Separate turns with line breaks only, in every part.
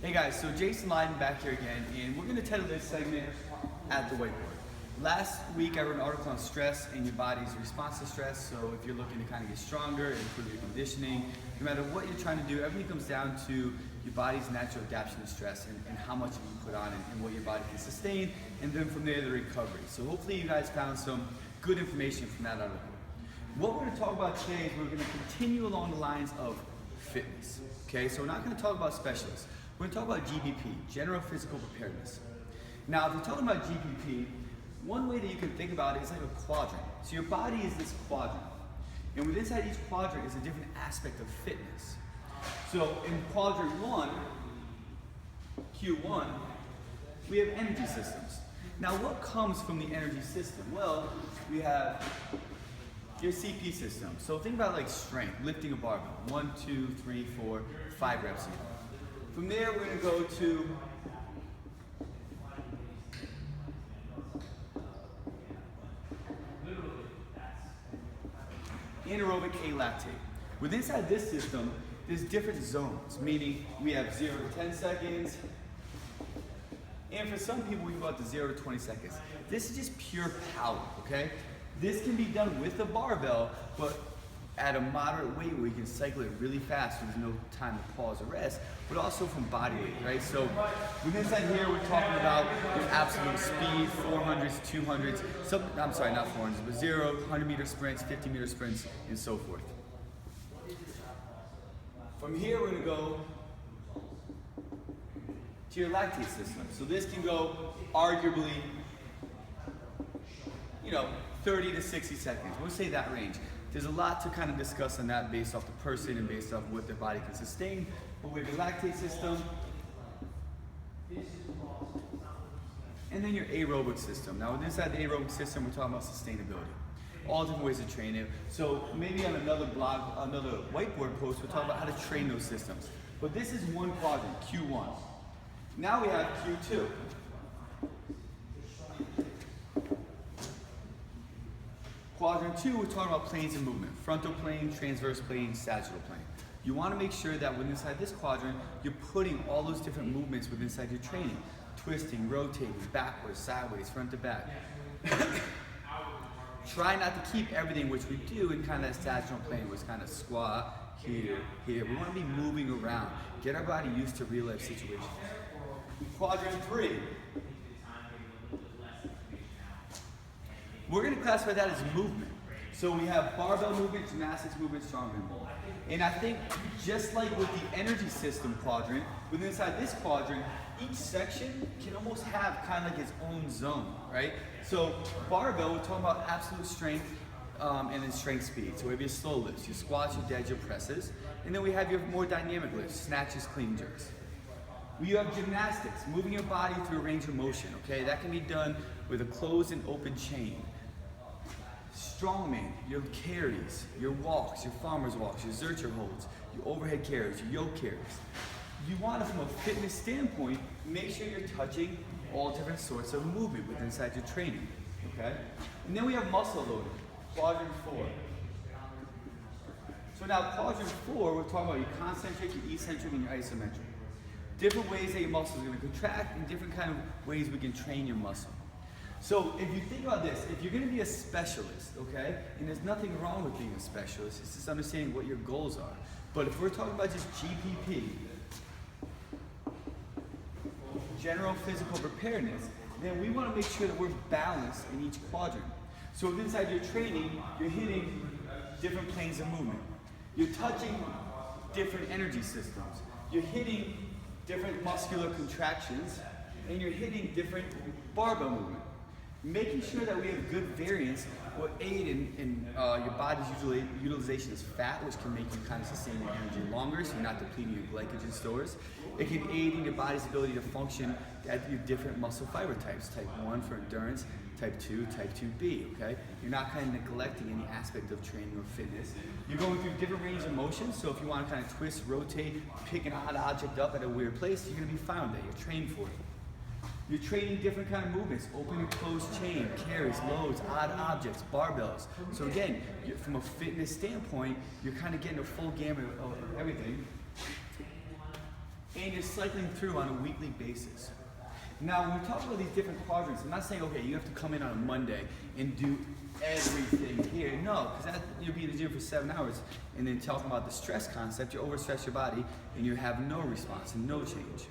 Hey guys, so Jason Leydon back here again, and we're going to title this segment at the whiteboard. Last week I wrote an article on stress and your body's response to stress, so if you're looking to kind of get stronger, improve your conditioning, no matter what you're trying to do, everything comes down to your body's natural adaptation to stress and how much you can put on and what your body can sustain, and then from there the recovery. So hopefully you guys found some good information from that article. What we're going to talk about today is we're going to continue along the lines of fitness. Okay, so we're not going to talk about specialists. We're going to talk about GPP, General Physical Preparedness. Now, if you're talking about GPP, one way that you can think about it is like a quadrant. So your body is this quadrant. And within inside each quadrant is a different aspect of fitness. So in quadrant 1, Q1, we have energy systems. Now, what comes from the energy system? Well, we have your CP system. So think about like strength, lifting a barbell. 1, 2, 3, 4, 5 reps here. From there, we're going to go to anaerobic alactate. Within inside this system, there's different zones, meaning we have 0 to 10 seconds, and for some people, we can go out to 0 to 20 seconds. This is just pure power, okay? This can be done with a barbell, but at a moderate weight where you can cycle it really fast, so there's no time to pause or rest, but also from body weight, right? So within inside here, we're talking about your absolute speed, 400s, 200s, I'm sorry, not 400s, but 0, 100-meter sprints, 50-meter sprints, and so forth. From here, we're gonna go to your lactate system. So this can go arguably, 30 to 60 seconds. We'll say that range. There's a lot to kind of discuss on that based off the person and based off what their body can sustain. But with your lactate system, and then your aerobic system. Now, inside the aerobic system, we're talking about sustainability. All different ways to train it. So maybe on another blog, another whiteboard post, we'll talk about how to train those systems. But this is one quadrant, Q1. Now we have Q2. Quadrant 2, we're talking about planes of movement. Frontal plane, transverse plane, sagittal plane. You want to make sure that within inside this quadrant, you're putting all those different movements within inside your training. Twisting, rotating, backwards, sideways, front to back. Try not to keep everything, which we do in kind of that sagittal plane, which is kind of squat, here, here. We want to be moving around. Get our body used to real life situations. Quadrant 3. We're going to classify that as movement. So we have barbell movement, gymnastics movement, strongman movement. And I think just like with the energy system quadrant, within inside this quadrant, each section can almost have kind of like its own zone, right? So barbell, we're talking about absolute strength and then strength speed. So we have your slow lifts, your squats, your deads, your presses. And then we have your more dynamic lifts, snatches, clean jerks. We have gymnastics, moving your body through a range of motion, okay? That can be done with a closed and open chain. Strongman, your carries, your walks, your farmer's walks, your zercher holds, your overhead carries, your yoke carries. You want to, from a fitness standpoint, make sure you're touching all different sorts of movement within inside your training, okay? And then we have muscle loading, quadrant 4. So now quadrant 4, we're talking about your concentric, your eccentric, and your isometric. Different ways that your muscle is going to contract and different kind of ways we can train your muscle. So if you think about this, if you're going to be a specialist, okay, and there's nothing wrong with being a specialist, it's just understanding what your goals are. But if we're talking about just GPP, General Physical Preparedness, then we want to make sure that we're balanced in each quadrant. So inside your training, you're hitting different planes of movement. You're touching different energy systems. You're hitting different muscular contractions, and you're hitting different barbell movement. Making sure that we have good variance will aid in your body's utilization of fat, which can make you kind of sustain your energy longer, so you're not depleting your glycogen stores. It can aid in your body's ability to function at your different muscle fiber types. Type 1 for endurance, type 2, type 2B, okay? You're not kind of neglecting any aspect of training or fitness. You're going through different range of motion, so if you want to kind of twist, rotate, pick an odd object up at a weird place, you're going to be fine with that. You're trained for it. You're training different kind of movements, open and closed chain, carries, loads, odd objects, barbells. So again, from a fitness standpoint, you're kind of getting a full gamut of everything. and you're cycling through on a weekly basis. Now, when we talk about these different quadrants, I'm not saying, okay, you have to come in on a Monday and do everything here. No, because you'll be in the gym for 7 hours and then talking about the stress concept, you overstress your body and you have no response and no change.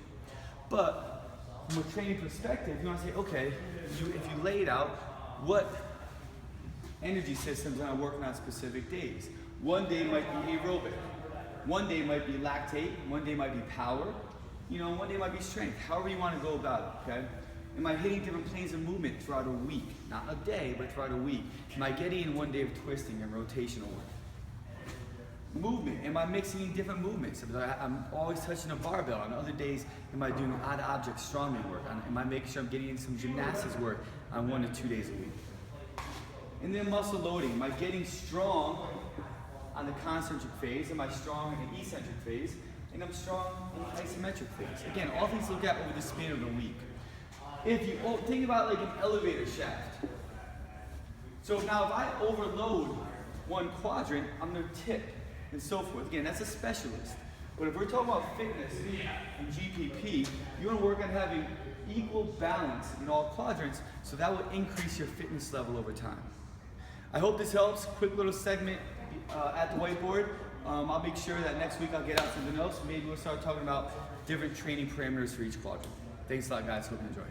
But from a training perspective, you want to say, okay, if you laid out what energy systems are working on specific days. One day might be aerobic, one day might be lactate, one day might be power, one day might be strength, however you want to go about it, okay? Am I hitting different planes of movement throughout a week? Not a day, but throughout a week. Am I getting in one day of twisting and rotational work? Movement, am I mixing in different movements? I'm always touching a barbell. On other days, am I doing odd object strongman work? Am I making sure I'm getting in some gymnastics work on 1 to 2 days a week? And then muscle loading, am I getting strong on the concentric phase? Am I strong in the eccentric phase? And I'm strong in the isometric phase. Again, all things look at over the span of the week. If you think about like an elevator shaft. So now if I overload one quadrant, I'm going to tip and so forth. Again, that's a specialist. But if we're talking about fitness and GPP, you want to work on having equal balance in all quadrants, so that will increase your fitness level over time. I hope this helps. Quick little segment at the whiteboard. I'll make sure that next week I'll get out something else. Maybe we'll start talking about different training parameters for each quadrant. Thanks a lot, guys. Hope you enjoy.